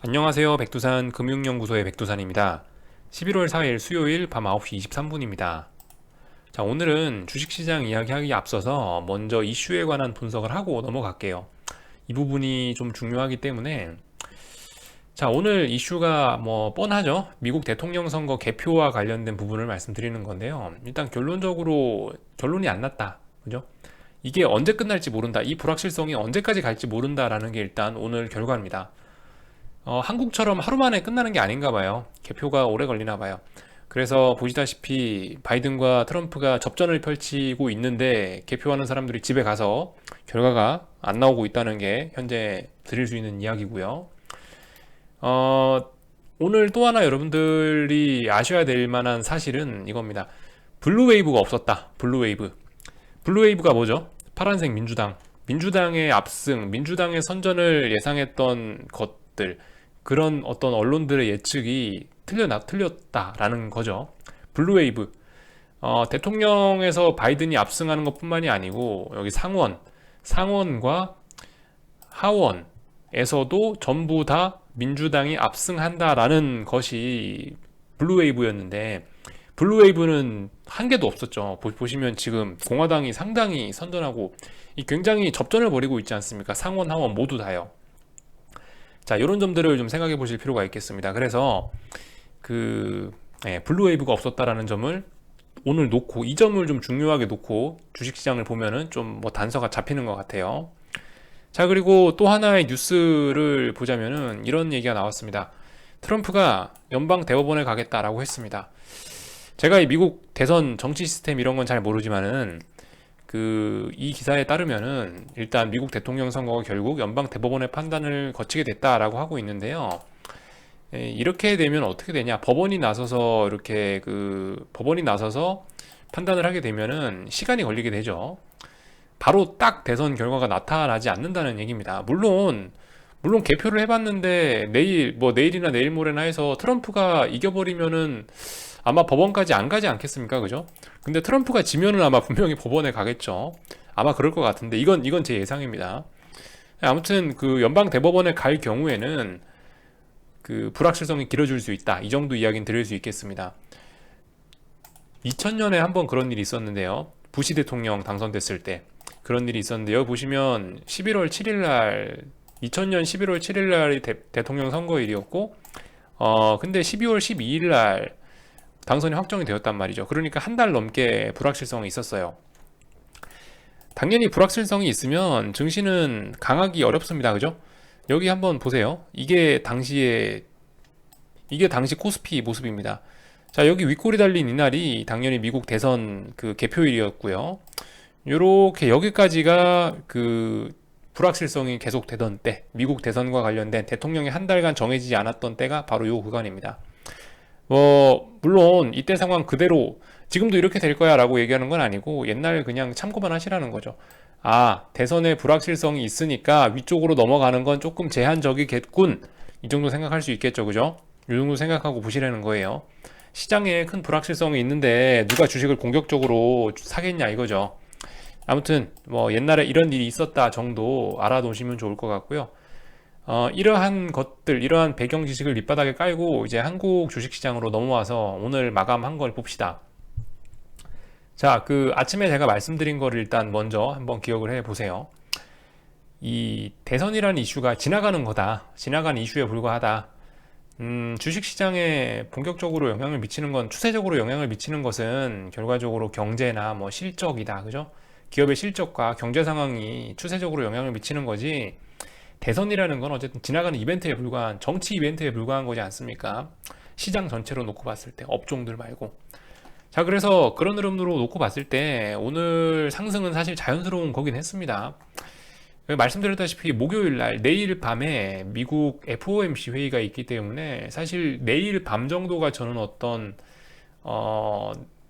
안녕하세요. 백두산 금융연구소의 백두산입니다. 11월 4일 수요일 밤 9시 23분입니다. 자, 오늘은 주식시장 이야기하기에 앞서서 먼저 이슈에 관한 분석을 하고 넘어갈게요. 이 부분이 좀 중요하기 때문에 자, 오늘 이슈가 뭐 뻔하죠. 미국 대통령 선거 개표와 관련된 부분을 말씀드리는 건데요. 일단 결론적으로 결론이 안 났다. 그죠? 이게 언제 끝날지 모른다. 이 불확실성이 언제까지 갈지 모른다라는 게 일단 오늘 결과입니다. 한국처럼 하루 만에 끝나는 게 아닌가 봐요. 개표가 오래 걸리나 봐요. 그래서 보시다시피 바이든과 트럼프가 접전을 펼치고 있는데 개표하는 사람들이 집에 가서 결과가 안 나오고 있다는 게 현재 드릴 수 있는 이야기고요. 어, 오늘 또 하나 여러분들이 아셔야 될 만한 사실은 이겁니다. 블루웨이브가 없었다. 블루웨이브. 블루웨이브가 뭐죠? 파란색 민주당. 민주당의 압승, 민주당의 선전을 예상했던 것들, 그런 어떤 언론들의 예측이 틀렸다라는 거죠. 블루웨이브. 대통령에서 바이든이 압승하는 것뿐만이 아니고 여기 상원과 하원에서도 전부 다 민주당이 압승한다라는 것이 블루웨이브였는데 블루웨이브는 한 개도 없었죠. 보시면 지금 공화당이 상당히 선전하고 굉장히 접전을 벌이고 있지 않습니까? 상원, 하원 모두 다요. 자, 이런 점들을 좀 생각해 보실 필요가 있겠습니다. 그래서 블루웨이브가 없었다라는 점을 오늘 놓고 이 점을 좀 중요하게 놓고 주식시장을 보면은 좀 뭐 단서가 잡히는 것 같아요. 자, 그리고 또 하나의 뉴스를 보자면은 이런 얘기가 나왔습니다. 트럼프가 연방 대법원에 가겠다라고 했습니다. 제가 이 미국 대선 정치 시스템 이런 건 잘 모르지만은 이 기사에 따르면은 일단 미국 대통령 선거가 결국 연방 대법원의 판단을 거치게 됐다라고 하고 있는데요. 이렇게 되면 어떻게 되냐? 법원이 나서서 판단을 하게 되면은 시간이 걸리게 되죠. 바로 딱 대선 결과가 나타나지 않는다는 얘기입니다. 물론 개표를 해봤는데 내일이나 내일 모레나 해서 트럼프가 이겨버리면은 아마 법원까지 안 가지 않겠습니까? 그죠? 근데 트럼프가 지면은 아마 분명히 법원에 가겠죠. 아마 그럴 것 같은데 이건 제 예상입니다. 아무튼 연방 대법원에 갈 경우에는 불확실성이 길어질 수 있다. 이 정도 이야기는 드릴 수 있겠습니다. 2000년에 한번 그런 일이 있었는데요. 부시 대통령 당선됐을 때 그런 일이 있었는데 여기 보시면 11월 7일 날 2000년 11월 7일 날이 대통령 선거일이었고 근데 12월 12일 날 당선이 확정이 되었단 말이죠. 그러니까 한 달 넘게 불확실성이 있었어요. 당연히 불확실성이 있으면 증시는 강하기 어렵습니다. 그죠? 여기 한번 보세요. 이게 당시 코스피 모습입니다. 자, 여기 윗골이 달린 이날이 당연히 미국 대선 개표일이었고요. 요렇게 여기까지가 불확실성이 계속되던 때, 미국 대선과 관련된 대통령이 한 달간 정해지지 않았던 때가 바로 요 구간입니다. 물론 이때 상황 그대로 지금도 이렇게 될 거야 라고 얘기하는 건 아니고 옛날 그냥 참고만 하시라는 거죠. 아, 대선에 불확실성이 있으니까 위쪽으로 넘어가는 건 조금 제한적이겠군. 이 정도 생각할 수 있겠죠. 그죠? 이 정도 생각하고 보시라는 거예요. 시장에 큰 불확실성이 있는데 누가 주식을 공격적으로 사겠냐 이거죠. 아무튼 옛날에 이런 일이 있었다 정도 알아두시면 좋을 것 같고요. 이러한 배경 지식을 밑바닥에 깔고 이제 한국 주식시장으로 넘어와서 오늘 마감한 걸 봅시다. 자, 아침에 제가 말씀드린 거를 일단 먼저 한번 기억을 해 보세요. 이 대선이라는 이슈가 지나가는 거다. 지나간 이슈에 불과하다. 주식시장에 본격적으로 영향을 미치는 건, 추세적으로 영향을 미치는 것은 결과적으로 경제나 실적이다. 그죠? 기업의 실적과 경제 상황이 추세적으로 영향을 미치는 거지, 대선이라는 건 어쨌든 지나가는 이벤트에 불과한, 정치 이벤트에 불과한 거지 않습니까? 시장 전체로 놓고 봤을 때, 업종들 말고. 자, 그래서 그런 흐름으로 놓고 봤을 때 오늘 상승은 사실 자연스러운 거긴 했습니다. 말씀드렸다시피 목요일 날 내일 밤에 미국 FOMC 회의가 있기 때문에 사실 내일 밤 정도가 저는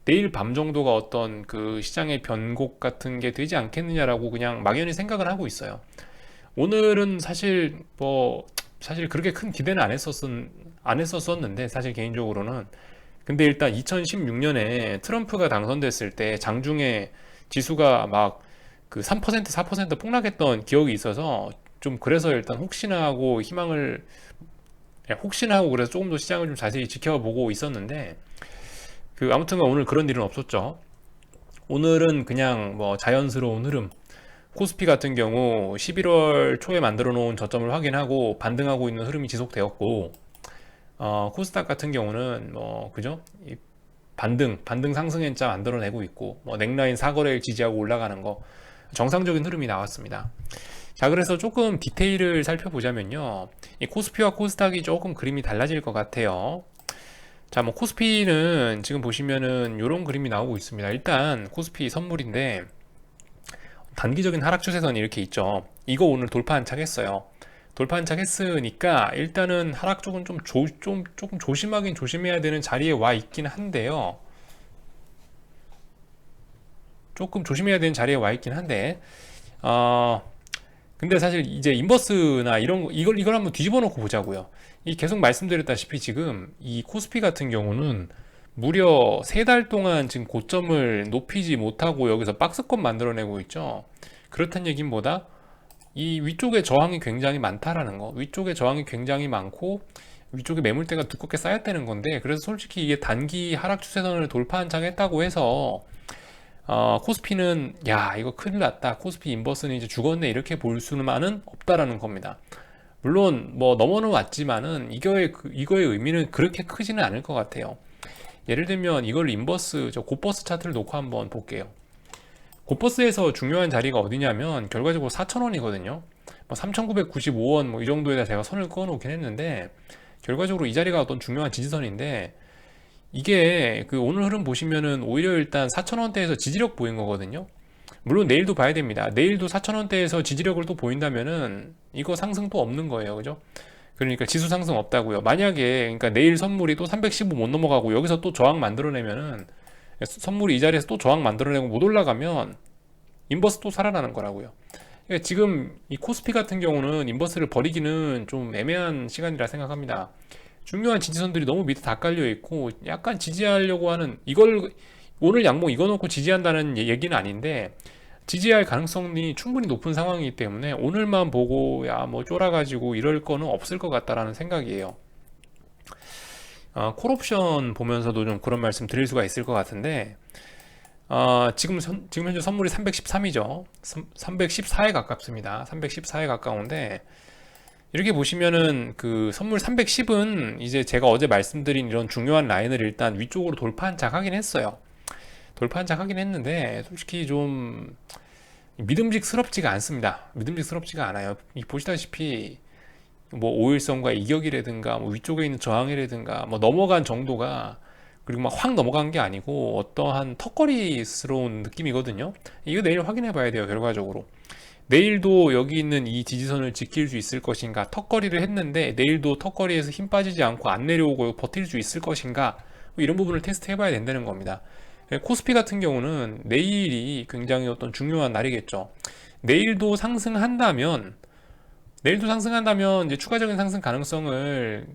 내일 밤 정도가 어떤 시장의 변곡 같은 게 되지 않겠느냐라고 그냥 막연히 생각을 하고 있어요. 오늘은 사실 그렇게 큰 기대는 안 했었었는데 사실 개인적으로는. 근데 일단 2016년에 트럼프가 당선됐을 때 장중에 지수가 막 3% 4% 폭락했던 기억이 있어서 좀, 그래서 일단 혹시나 하고 희망을 혹시나 하고 그래서 조금 더 시장을 좀 자세히 지켜보고 있었는데 아무튼간 오늘 그런 일은 없었죠. 오늘은 그냥 뭐 자연스러운 흐름. 코스피 같은 경우 11월 초에 만들어 놓은 저점을 확인하고 반등하고 있는 흐름이 지속되었고, 코스닥 같은 경우는 뭐 그죠? 이 반등 상승 현자 만들어내고 있고, 뭐 넥라인 사거래일 지지하고 올라가는 거 정상적인 흐름이 나왔습니다. 자, 그래서 조금 디테일을 살펴보자면요, 이 코스피와 코스닥이 조금 그림이 달라질 것 같아요. 자, 뭐 코스피는 지금 보시면은 이런 그림이 나오고 있습니다. 일단 코스피 선물인데 단기적인 하락 추세선이 이렇게 있죠. 이거 오늘 돌파 한착 했어요. 돌파 한착 했으니까 일단은 하락 쪽은 조금 조심하긴 조심해야 되는 자리에 와 있긴 한데요. 조금 조심해야 되는 자리에 와 있긴 한데, 근데 사실 이제 인버스나 이런 거, 이걸 한번 뒤집어 놓고 보자고요. 이 계속 말씀드렸다시피 지금 이 코스피 같은 경우는 무려 3달 동안 지금 고점을 높이지 못하고 여기서 박스권 만들어내고 있죠. 그렇다는 얘기는 뭐다? 이 위쪽에 저항이 굉장히 많다라는 거. 위쪽에 저항이 굉장히 많고 위쪽에 매물대가 두껍게 쌓였다는 건데, 그래서 솔직히 이게 단기 하락 추세선을 돌파 한창했다고 해서 코스피는 야 이거 큰일 났다, 코스피 인버스는 이제 죽었네, 이렇게 볼 수만은 없다라는 겁니다. 물론 뭐 넘어는 왔지만은 이거의 의미는 그렇게 크지는 않을 것 같아요. 예를 들면 이걸 인버스 저 곧버스 차트를 놓고 한번 볼게요. 곧버스에서 중요한 자리가 어디냐면 결과적으로 4,000원이거든요. 뭐 3,995원 뭐 이 정도에다 제가 선을 그어 놓긴 했는데, 결과적으로 이 자리가 어떤 중요한 지지선인데, 이게 오늘 흐름 보시면은 오히려 일단 4,000원대에서 지지력 보인 거거든요. 물론 내일도 봐야 됩니다. 내일도 4,000원대에서 지지력을 또 보인다면은 이거 상승 또 없는 거예요. 그죠? 그러니까 지수 상승 없다고요. 만약에 그러니까 내일 선물이 또 315 못 넘어가고 여기서 또 저항 만들어내면은, 선물이 이 자리에서 또 저항 만들어내고 못 올라가면 인버스 또 살아나는 거라고요. 그러니까 지금 이 코스피 같은 경우는 인버스를 버리기는 좀 애매한 시간이라 생각합니다. 중요한 지지선들이 너무 밑에 다 깔려 있고 약간 지지하려고 하는, 이걸 오늘 양봉 이거 놓고 지지한다는 얘기는 아닌데 지지할 가능성이 충분히 높은 상황이기 때문에 오늘만 보고 야 뭐 쫄아가지고 이럴 거는 없을 것 같다라는 생각이에요. 콜옵션 보면서도 좀 그런 말씀 드릴 수가 있을 것 같은데, 지금 현재 선물이 313이죠. 314에 가깝습니다. 314에 가까운데, 이렇게 보시면은 선물 310은 이제 제가 어제 말씀드린 이런 중요한 라인을 일단 위쪽으로 돌파 한착 하긴 했어요. 돌파 한착 하긴 했는데 솔직히 좀 믿음직스럽지가 않습니다. 믿음직스럽지가 않아요. 보시다시피 뭐 5일선과 이격이라든가 뭐 위쪽에 있는 저항이라든가 뭐 넘어간 정도가, 그리고 막 확 넘어간 게 아니고 어떠한 턱걸이스러운 느낌이거든요. 이거 내일 확인해 봐야 돼요. 결과적으로 내일도 여기 있는 이 지지선을 지킬 수 있을 것인가, 턱걸이를 했는데 내일도 턱걸이에서 힘 빠지지 않고 안 내려오고 버틸 수 있을 것인가, 뭐 이런 부분을 테스트 해봐야 된다는 겁니다. 코스피 같은 경우는 내일이 굉장히 어떤 중요한 날이겠죠. 내일도 상승한다면 이제 추가적인 상승 가능성을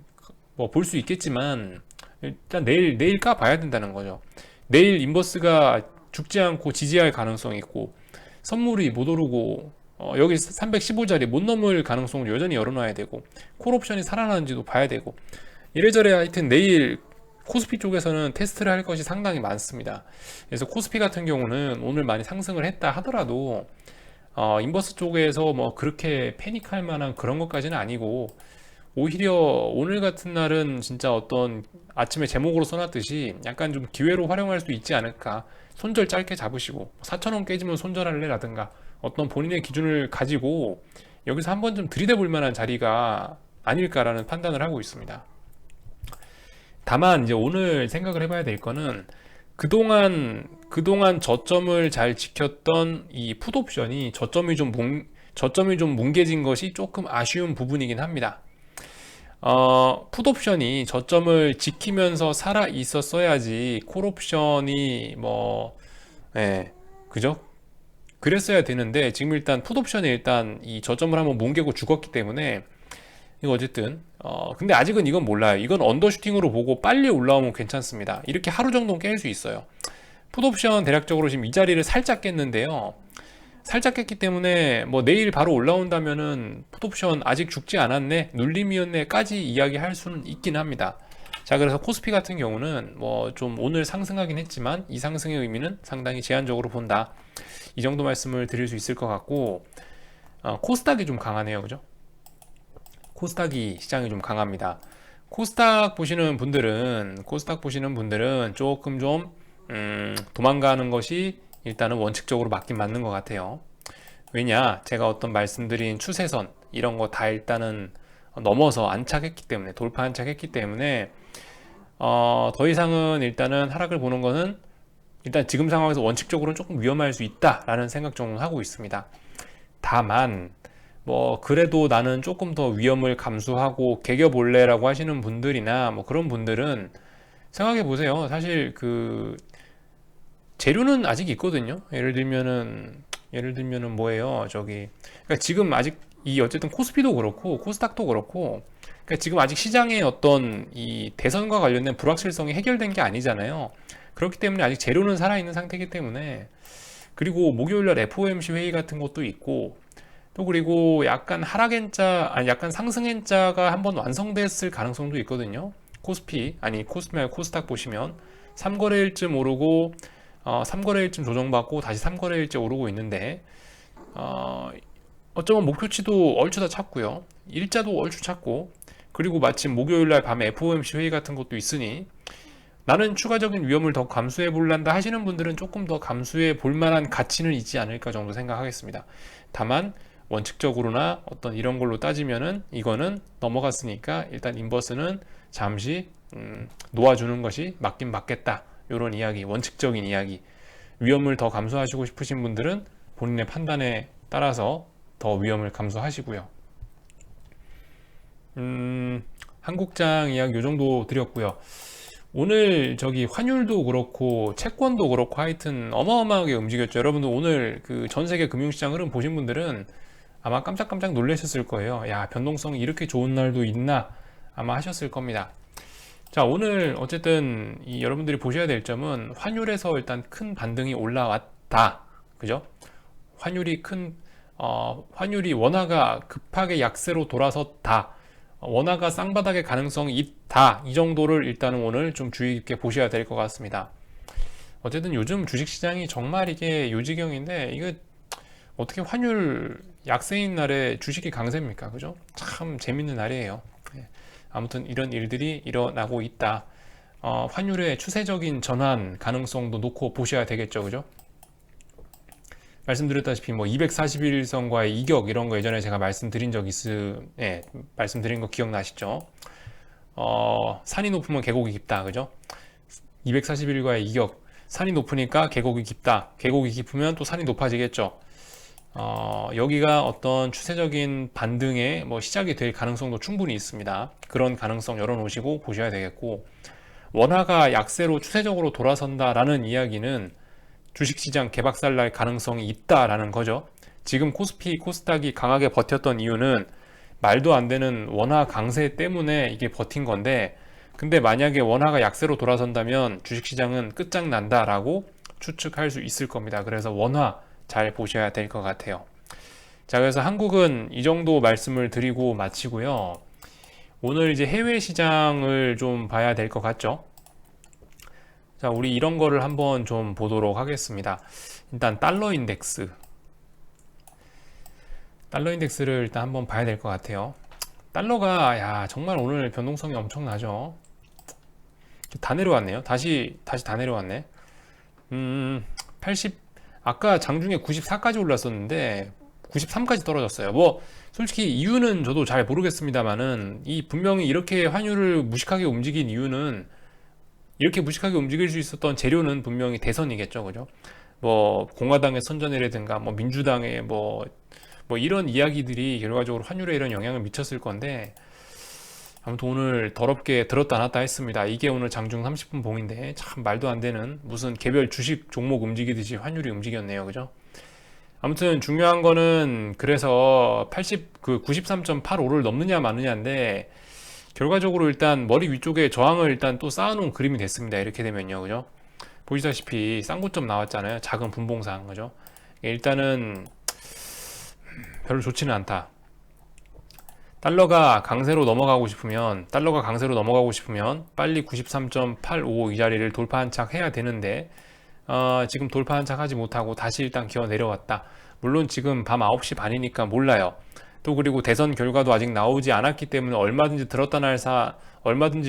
뭐 볼 수 있겠지만, 일단 내일 까 봐야 된다는 거죠. 내일 인버스가 죽지 않고 지지할 가능성이 있고, 선물이 못 오르고 여기 315자리 못 넘을 가능성을 여전히 열어놔야 되고, 콜옵션이 살아나는지도 봐야 되고, 이래저래 하여튼 내일 코스피 쪽에서는 테스트를 할 것이 상당히 많습니다. 그래서 코스피 같은 경우는 오늘 많이 상승을 했다 하더라도 인버스 쪽에서 뭐 그렇게 패닉할 만한 그런 것까지는 아니고, 오히려 오늘 같은 날은 진짜 어떤 아침에 제목으로 써놨듯이 약간 좀 기회로 활용할 수 있지 않을까. 손절 짧게 잡으시고 4,000원 깨지면 손절할래 라든가 어떤 본인의 기준을 가지고 여기서 한번 좀 들이대볼 만한 자리가 아닐까라는 판단을 하고 있습니다. 다만 이제 오늘 생각을 해봐야 될 거는, 그동안 저점을 잘 지켰던 이 풋옵션이 저점이 좀 뭉개진 것이 조금 아쉬운 부분이긴 합니다. 풋옵션이 저점을 지키면서 살아 있었어야지 콜옵션이 예, 그죠? 그랬어야 되는데 지금 일단 풋옵션이 일단 이 저점을 한번 뭉개고 죽었기 때문에, 이거 어쨌든 근데 아직은 이건 몰라요. 이건 언더슈팅으로 보고 빨리 올라오면 괜찮습니다. 이렇게 하루 정도는 깰 수 있어요. 풋옵션 대략적으로 지금 이 자리를 살짝 깼는데요. 살짝 깼기 때문에 뭐 내일 바로 올라온다면은 풋옵션 아직 죽지 않았네, 눌림이었네까지 이야기할 수는 있긴 합니다. 자, 그래서 코스피 같은 경우는 뭐 좀 오늘 상승하긴 했지만 이 상승의 의미는 상당히 제한적으로 본다, 이 정도 말씀을 드릴 수 있을 것 같고, 코스닥이 좀 강하네요, 그죠? 코스닥이 시장이 좀 강합니다. 코스닥 보시는 분들은 조금 좀 도망가는 것이 일단은 원칙적으로 맞긴 맞는 것 같아요. 왜냐, 제가 어떤 말씀드린 추세선 이런 거 다 일단은 넘어서 안착했기 때문에, 돌파 안착했기 때문에 더 이상은 일단은 하락을 보는 거는 일단 지금 상황에서 원칙적으로는 조금 위험할 수 있다라는 생각 정도 하고 있습니다. 다만 뭐 그래도 나는 조금 더 위험을 감수하고 개겨볼래라고 하시는 분들이나 뭐 그런 분들은 생각해 보세요. 사실 그 재료는 아직 있거든요. 예를 들면은 뭐예요? 그러니까 지금 아직 이 어쨌든 코스피도 그렇고 코스닥도 그렇고, 그러니까 지금 아직 시장의 어떤 이 대선과 관련된 불확실성이 해결된 게 아니잖아요. 그렇기 때문에 아직 재료는 살아있는 상태이기 때문에, 그리고 목요일날 FOMC 회의 같은 것도 있고, 또 그리고 약간 약간 상승행자가 한번 완성됐을 가능성도 있거든요. 코스피 말고 코스닥 보시면 3거래일쯤 오르고 3거래일쯤 조정받고 다시 3거래일째 오르고 있는데, 어쩌면 목표치도 얼추 다 찾고요, 일자도 얼추 찾고, 그리고 마침 목요일날 밤에 FOMC 회의 같은 것도 있으니 나는 추가적인 위험을 더 감수해 볼란다 하시는 분들은 조금 더 감수해 볼 만한 가치는 있지 않을까 정도 생각하겠습니다. 다만 원칙적으로나 어떤 이런 걸로 따지면은 이거는 넘어갔으니까 일단 인버스는 잠시 놓아주는 것이 맞긴 맞겠다, 이런 이야기, 원칙적인 이야기. 위험을 더 감수하시고 싶으신 분들은 본인의 판단에 따라서 더 위험을 감수하시고요. 한국장 이야기 요 정도 드렸고요. 오늘 환율도 그렇고 채권도 그렇고 하여튼 어마어마하게 움직였죠. 여러분들 오늘 그 전 세계 금융시장 흐름 보신 분들은 아마 깜짝깜짝 놀라셨을 거예요. 야, 변동성이 이렇게 좋은 날도 있나 아마 하셨을 겁니다. 자, 오늘 어쨌든 여러분들이 보셔야 될 점은 환율에서 일단 큰 반등이 올라왔다, 그죠? 환율이 원화가 급하게 약세로 돌아섰다, 원화가 쌍바닥의 가능성이 있다, 이 정도를 일단은 오늘 좀 주의 깊게 보셔야 될 것 같습니다. 어쨌든 요즘 주식시장이 정말 이게 요지경인데, 이거 어떻게 환율 약세인 날에 주식이 강세입니까? 그죠? 참 재밌는 날이에요. 예. 아무튼 이런 일들이 일어나고 있다. 환율의 추세적인 전환 가능성도 놓고 보셔야 되겠죠, 그죠? 말씀드렸다시피 뭐 241선과의 이격 이런 거 예전에 제가 말씀드린 거 기억나시죠? 산이 높으면 계곡이 깊다, 그죠? 241과의 이격, 산이 높으니까 계곡이 깊다, 계곡이 깊으면 또 산이 높아지겠죠. 여기가 어떤 추세적인 반등의 뭐 시작이 될 가능성도 충분히 있습니다. 그런 가능성 열어놓으시고 보셔야 되겠고, 원화가 약세로 추세적으로 돌아선다라는 이야기는 주식시장 개박살 날 가능성이 있다라는 거죠. 지금 코스닥이 강하게 버텼던 이유는 말도 안 되는 원화 강세 때문에 이게 버틴 건데, 근데 만약에 원화가 약세로 돌아선다면 주식시장은 끝장난다라고 추측할 수 있을 겁니다. 그래서 원화 잘 보셔야 될 것 같아요. 자, 그래서 한국은 이 정도 말씀을 드리고 마치고요. 오늘 이제 해외 시장을 좀 봐야 될 것 같죠? 자, 우리 이런 거를 한번 좀 보도록 하겠습니다. 일단 달러 인덱스를 일단 한번 봐야 될 것 같아요. 달러가 정말 오늘 변동성이 엄청나죠. 다 내려왔네요. 다시 다 내려왔네. 80, 아까 장중에 94까지 올랐었는데 93까지 떨어졌어요. 뭐 솔직히 이유는 저도 잘 모르겠습니다만은, 분명히 이렇게 환율을 무식하게 움직인 이유는, 이렇게 무식하게 움직일 수 있었던 재료는 분명히 대선이겠죠, 그죠? 뭐 공화당의 선전이라든가 뭐 민주당의 뭐 이런 이야기들이 결과적으로 환율에 이런 영향을 미쳤을 건데, 아무튼 오늘 더럽게 들었다 놨다 했습니다. 이게 오늘 장중 30분 봉인데 참 말도 안 되는, 무슨 개별 주식 종목 움직이듯이 환율이 움직였네요, 그죠? 아무튼 중요한 거는 그래서 93.85를 넘느냐 마느냐인데, 결과적으로 일단 머리 위쪽에 저항을 일단 또 쌓아놓은 그림이 됐습니다. 이렇게 되면요, 그죠? 보시다시피 쌍고점 나왔잖아요. 작은 분봉상, 그죠? 일단은 별로 좋지는 않다. 달러가 강세로 넘어가고 싶으면 빨리 93.85 이 자리를 돌파한 척 해야 되는데 지금 돌파한 척 하지 못하고 다시 일단 기어 내려왔다. 물론 지금 밤 9시 반이니까 몰라요. 또 그리고 대선 결과도 아직 나오지 않았기 때문에 얼마든지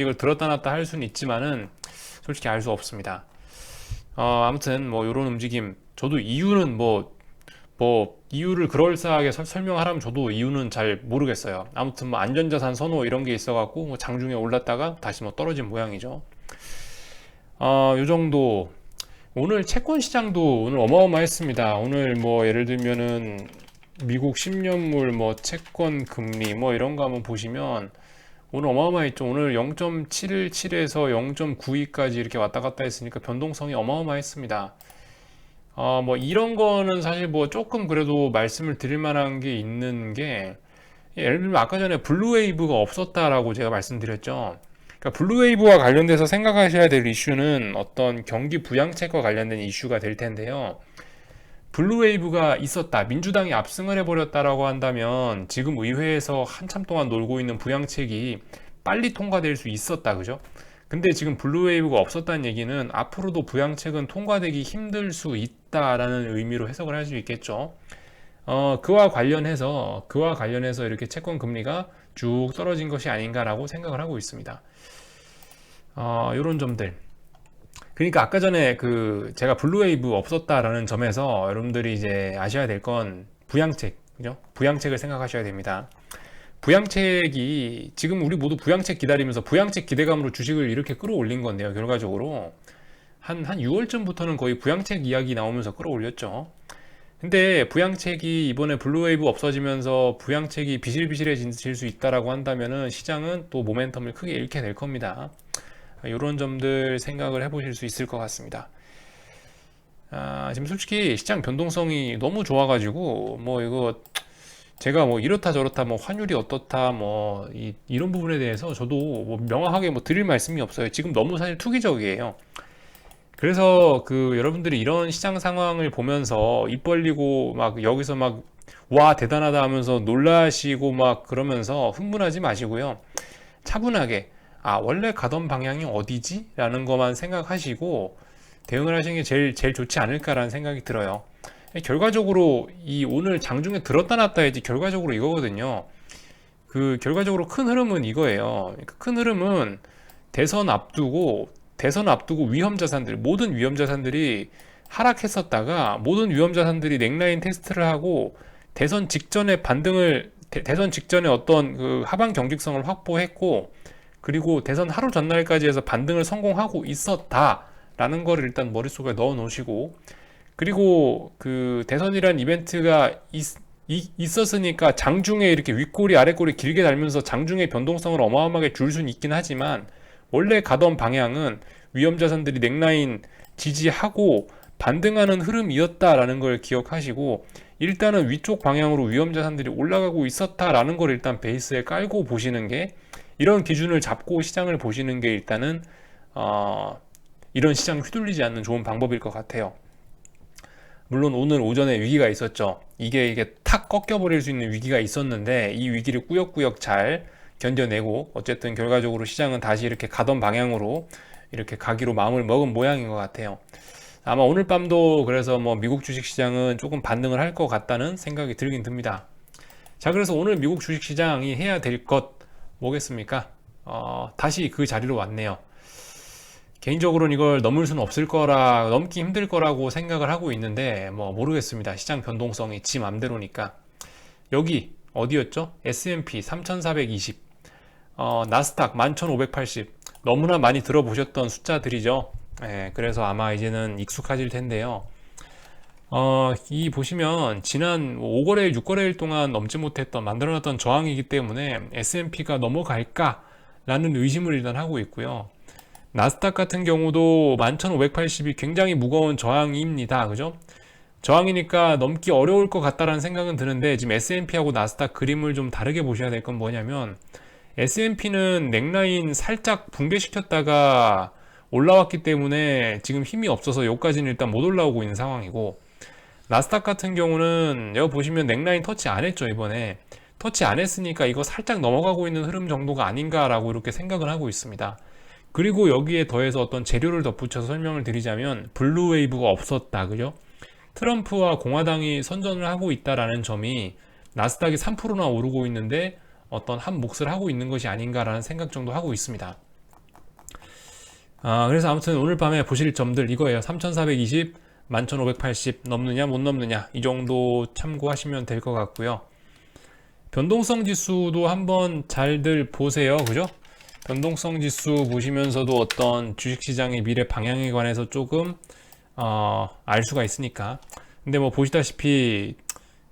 이걸 들었다 놨다 할 수는 있지만은 솔직히 알 수 없습니다. 아무튼 뭐 이런 움직임, 저도 이유는 이유를 그럴싸하게 설명하라면 저도 이유는 잘 모르겠어요. 아무튼 뭐 안전자산 선호 이런 게 있어갖고 뭐 장중에 올랐다가 다시 뭐 떨어진 모양이죠. 요 정도. 오늘 채권 시장도 오늘 어마어마했습니다. 오늘 뭐 예를 들면은 미국 10년물 뭐 채권 금리 뭐 이런 거 한번 보시면 오늘 어마어마했죠. 오늘 0.717에서 0.92까지 이렇게 왔다 갔다 했으니까 변동성이 어마어마했습니다. 뭐 이런 거는 사실 뭐 조금 그래도 말씀을 드릴 만한 게 있는 게, 예를 들면 아까 전에 블루웨이브가 없었다라고 제가 말씀드렸죠. 그러니까 블루웨이브와 관련돼서 생각하셔야 될 이슈는 어떤 경기 부양책과 관련된 이슈가 될 텐데요. 블루웨이브가 있었다, 민주당이 압승을 해버렸다라고 한다면 지금 의회에서 한참 동안 놀고 있는 부양책이 빨리 통과될 수 있었다, 그죠? 근데 지금 블루웨이브가 없었다는 얘기는 앞으로도 부양책은 통과되기 힘들 수 있다라는 의미로 해석을 할 수 있겠죠. 그와 관련해서 이렇게 채권 금리가 쭉 떨어진 것이 아닌가라고 생각을 하고 있습니다. 이런 점들. 그러니까 아까 전에 제가 블루웨이브 없었다라는 점에서 여러분들이 이제 아셔야 될 건 부양책, 그죠? 부양책을 생각하셔야 됩니다. 부양책이 지금 우리 모두 부양책 기다리면서 부양책 기대감으로 주식을 이렇게 끌어올린 건데요. 결과적으로 한 6월쯤부터는 거의 부양책 이야기 나오면서 끌어올렸죠. 근데 부양책이 이번에 블루웨이브 없어지면서 부양책이 비실비실해질 수 있다라고 한다면은 시장은 또 모멘텀을 크게 잃게 될 겁니다. 이런 점들 생각을 해보실 수 있을 것 같습니다. 지금 솔직히 시장 변동성이 너무 좋아가지고 뭐 이거 제가 뭐 이렇다 저렇다 뭐 환율이 어떻다 뭐 이런 부분에 대해서 저도 뭐 명확하게 뭐 드릴 말씀이 없어요. 지금 너무 사실 투기적이에요. 그래서 여러분들이 이런 시장 상황을 보면서 입 벌리고 막 여기서 막 와 대단하다 하면서 놀라시고 막 그러면서 흥분하지 마시고요. 차분하게 원래 가던 방향이 어디지? 라는 것만 생각하시고 대응을 하시는 게 제일 좋지 않을까라는 생각이 들어요. 결과적으로 오늘 장중에 들었다 놨다 해야지 결과적으로 이거거든요. 결과적으로 큰 흐름은 이거예요. 큰 흐름은 대선 앞두고 위험 자산들, 모든 위험 자산들이 하락했었다가 모든 위험 자산들이 넥라인 테스트를 하고 대선 직전에 어떤 하방 경직성을 확보했고, 그리고 대선 하루 전날까지 해서 반등을 성공하고 있었다라는 거를 일단 머릿속에 넣어 놓으시고, 그리고 대선이란 이벤트가 있었으니까 장중에 이렇게 윗꼬리 아랫꼬리 길게 달면서 장중에 변동성을 어마어마하게 줄 수는 있긴 하지만 원래 가던 방향은 위험 자산들이 넥라인 지지하고 반등하는 흐름이었다라는 걸 기억하시고, 일단은 위쪽 방향으로 위험 자산들이 올라가고 있었다라는 걸 일단 베이스에 깔고 보시는 게, 이런 기준을 잡고 시장을 보시는 게 일단은 이런 시장 휘둘리지 않는 좋은 방법일 것 같아요. 물론 오늘 오전에 위기가 있었죠. 이게 탁 꺾여버릴 수 있는 위기가 있었는데 이 위기를 꾸역꾸역 잘 견뎌내고 어쨌든 결과적으로 시장은 다시 이렇게 가던 방향으로 이렇게 가기로 마음을 먹은 모양인 것 같아요. 아마 오늘 밤도 그래서 뭐 미국 주식시장은 조금 반등을 할 것 같다는 생각이 들긴 듭니다. 자, 그래서 오늘 미국 주식시장이 해야 될 것 뭐겠습니까? 다시 그 자리로 왔네요. 개인적으로는 이걸 넘기 힘들 거라고 생각을 하고 있는데 뭐 모르겠습니다. 시장 변동성이 지 맘대로니까. 여기 어디였죠? S&P 3420, 나스닥 11580, 너무나 많이 들어보셨던 숫자들이죠. 그래서 아마 이제는 익숙하실 텐데요. 이 보시면 지난 5거래일, 6거래일 동안 넘지 못했던 만들어놨던 저항이기 때문에 S&P가 넘어갈까? 라는 의심을 일단 하고 있고요. 나스닥 같은 경우도 11,580이 굉장히 무거운 저항입니다. 그죠? 저항이니까 넘기 어려울 것 같다라는 생각은 드는데, 지금 S&P하고 나스닥 그림을 좀 다르게 보셔야 될 건 뭐냐면, S&P는 넥라인 살짝 붕괴시켰다가 올라왔기 때문에 지금 힘이 없어서 여기까지는 일단 못 올라오고 있는 상황이고, 나스닥 같은 경우는 여기 보시면 넥라인 터치 안 했죠, 이번에. 터치 안 했으니까 이거 살짝 넘어가고 있는 흐름 정도가 아닌가라고 이렇게 생각을 하고 있습니다. 그리고 여기에 더해서 어떤 재료를 덧붙여서 설명을 드리자면 블루 웨이브가 없었다, 그죠? 트럼프와 공화당이 선전을 하고 있다라는 점이 나스닥이 3%나 오르고 있는데 어떤 한 몫을 하고 있는 것이 아닌가라는 생각 정도 하고 있습니다. 그래서 아무튼 오늘 밤에 보실 점들 이거예요. 3420, 11580 넘느냐 못 넘느냐 이 정도 참고하시면 될 것 같고요. 변동성 지수도 한번 잘들 보세요. 그죠? 변동성 지수 보시면서도 어떤 주식시장의 미래 방향에 관해서 조금 알 수가 있으니까. 근데 뭐 보시다시피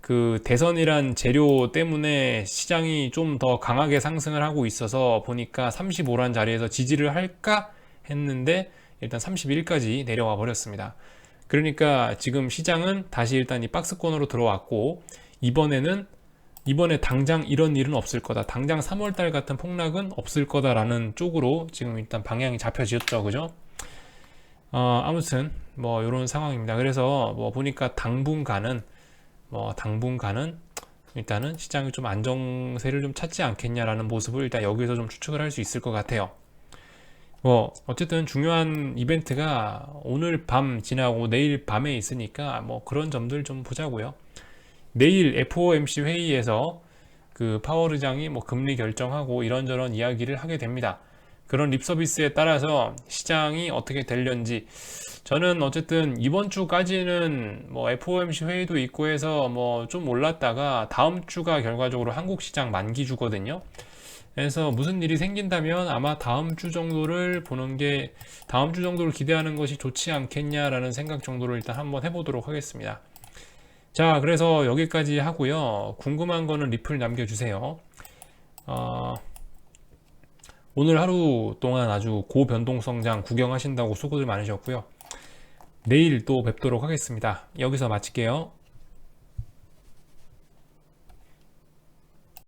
그 대선이란 재료 때문에 시장이 좀 더 강하게 상승을 하고 있어서 보니까 35란 자리에서 지지를 할까 했는데 일단 31까지 내려와 버렸습니다. 그러니까 지금 시장은 다시 일단 이 박스권으로 들어왔고, 이번에 당장 이런 일은 없을 거다, 당장 3월달 같은 폭락은 없을 거다라는 쪽으로 지금 일단 방향이 잡혀지었죠. 그죠? 아무튼 뭐 이런 상황입니다. 그래서 뭐 보니까 당분간은 일단은 시장이 좀 안정세를 좀 찾지 않겠냐라는 모습을 일단 여기서 좀 추측을 할 수 있을 것 같아요. 뭐 어쨌든 중요한 이벤트가 오늘 밤 지나고 내일 밤에 있으니까 뭐 그런 점들 좀 보자고요. 내일 FOMC 회의에서 그 파월 의장이 뭐 금리 결정하고 이런저런 이야기를 하게 됩니다. 그런 립 서비스에 따라서 시장이 어떻게 될런지, 저는 어쨌든 이번 주까지는 뭐 FOMC 회의도 있고 해서 뭐 좀 올랐다가 다음 주가 결과적으로 한국 시장 만기 주거든요. 그래서 무슨 일이 생긴다면 아마 다음 주 정도를 기대하는 것이 좋지 않겠냐라는 생각 정도를 일단 한번 해보도록 하겠습니다. 자, 그래서 여기까지 하고요. 궁금한 거는 리플 남겨주세요. 오늘 하루 동안 아주 고변동성장 구경하신다고 수고들 많으셨고요. 내일 또 뵙도록 하겠습니다. 여기서 마칠게요.